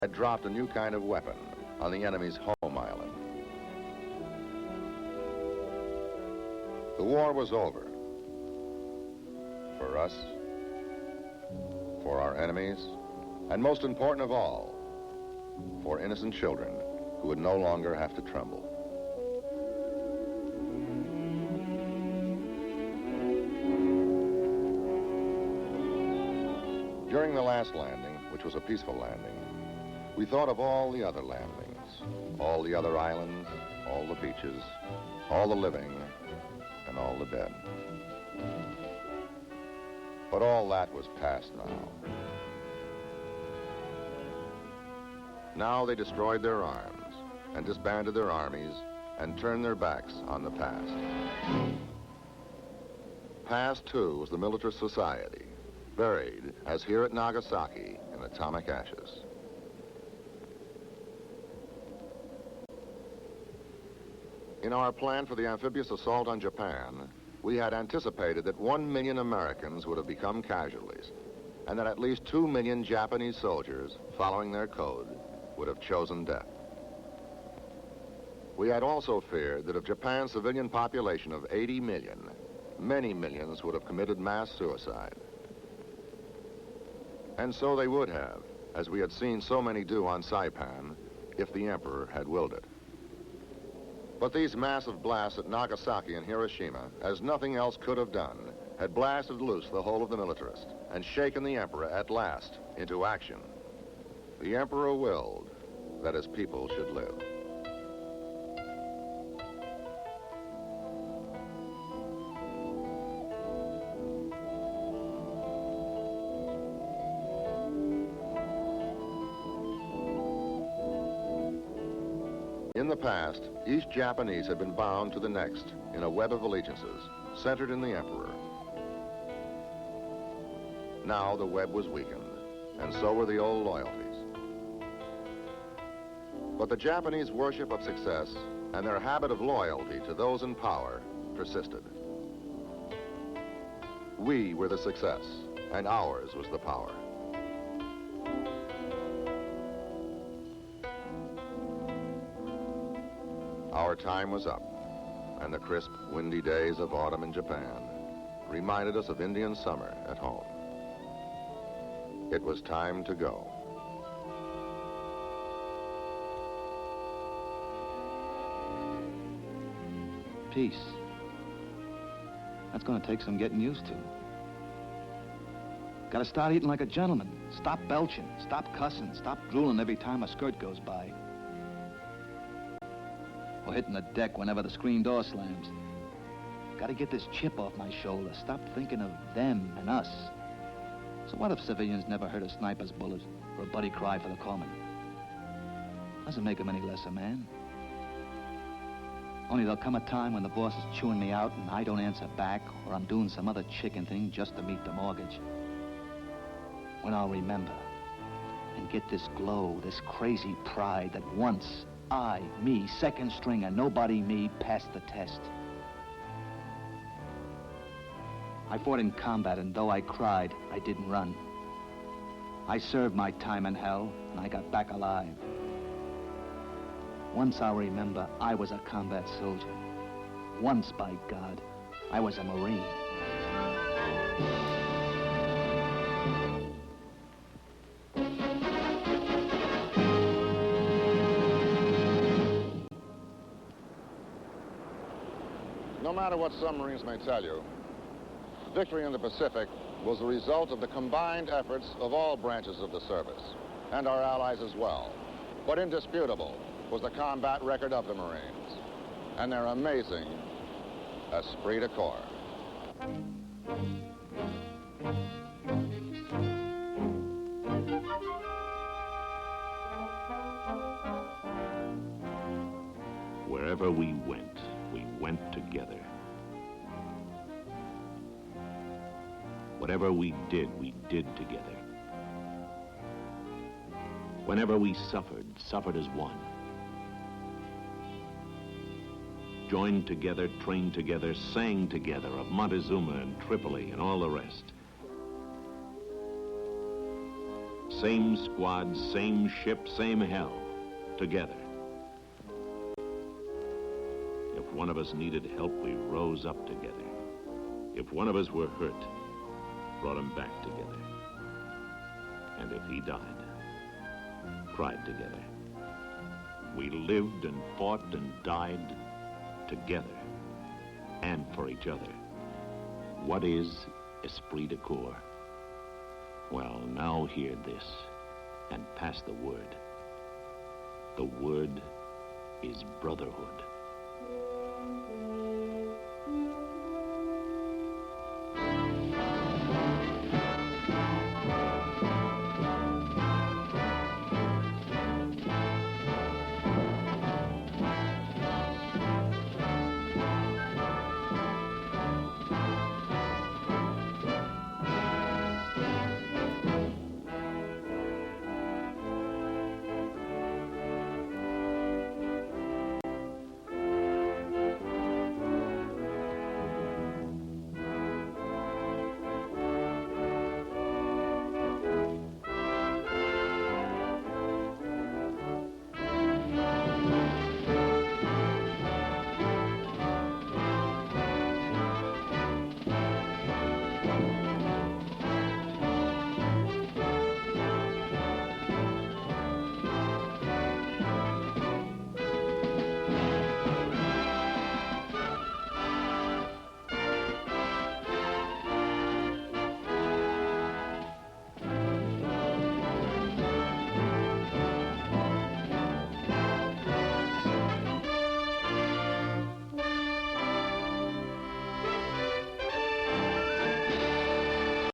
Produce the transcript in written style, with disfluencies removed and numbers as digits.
had dropped a new kind of weapon on the enemy's home island. The war was over. For us, for our enemies, and most important of all, for innocent children who would no longer have to tremble. During the last landing, which was a peaceful landing, we thought of all the other landings, all the other islands, all the beaches, all the living, and all the dead. But all that was past now. Now they destroyed their arms and disbanded their armies and turned their backs on the past. Past, too, was the militarist society, buried, as here at Nagasaki, in atomic ashes. In our plan for the amphibious assault on Japan, we had anticipated that 1 million Americans would have become casualties, and that at least 2 million Japanese soldiers, following their code, would have chosen death. We had also feared that of Japan's civilian population of 80 million, many millions would have committed mass suicide. And so they would have, as we had seen so many do on Saipan, if the Emperor had willed it. But these massive blasts at Nagasaki and Hiroshima, as nothing else could have done, had blasted loose the whole of the militarist and shaken the Emperor at last into action. The Emperor willed that his people should live. In the past, each Japanese had been bound to the next in a web of allegiances centered in the Emperor. Now the web was weakened, and so were the old loyalties. But the Japanese worship of success and their habit of loyalty to those in power persisted. We were the success, and ours was the power. Our time was up, and the crisp, windy days of autumn in Japan reminded us of Indian summer at home. It was time to go. Peace. That's gonna take some getting used to. Gotta start eating like a gentleman. Stop belching, stop cussing, stop drooling every time a skirt goes by. Or hitting the deck whenever the screen door slams. Gotta get this chip off my shoulder. Stop thinking of them and us. So what if civilians never heard a sniper's bullet or a buddy cry for the corpsman? Doesn't make them any less a man. Only there'll come a time when the boss is chewing me out and I don't answer back, or I'm doing some other chicken thing just to meet the mortgage. When I'll remember and get this glow, this crazy pride that once I, me, second stringer, nobody me, passed the test. I fought in combat, and though I cried, I didn't run. I served my time in hell, and I got back alive. Once I'll remember I was a combat soldier. Once, by God, I was a Marine. No matter what submarines may tell you, victory in the Pacific was the result of the combined efforts of all branches of the service, and our allies as well. But indisputable was the combat record of the Marines, and their amazing esprit de corps. Wherever we went together. Whatever we did together. Whenever we suffered as one. Joined together, trained together, sang together of Montezuma and Tripoli and all the rest. same squad, same ship, same hell, together. If one of us needed help, we rose up together. If one of us were hurt, brought him back together. And if he died, cried together. We lived and fought and died together and for each other. What is esprit de corps? Well, now hear this and pass the word. The word is brotherhood.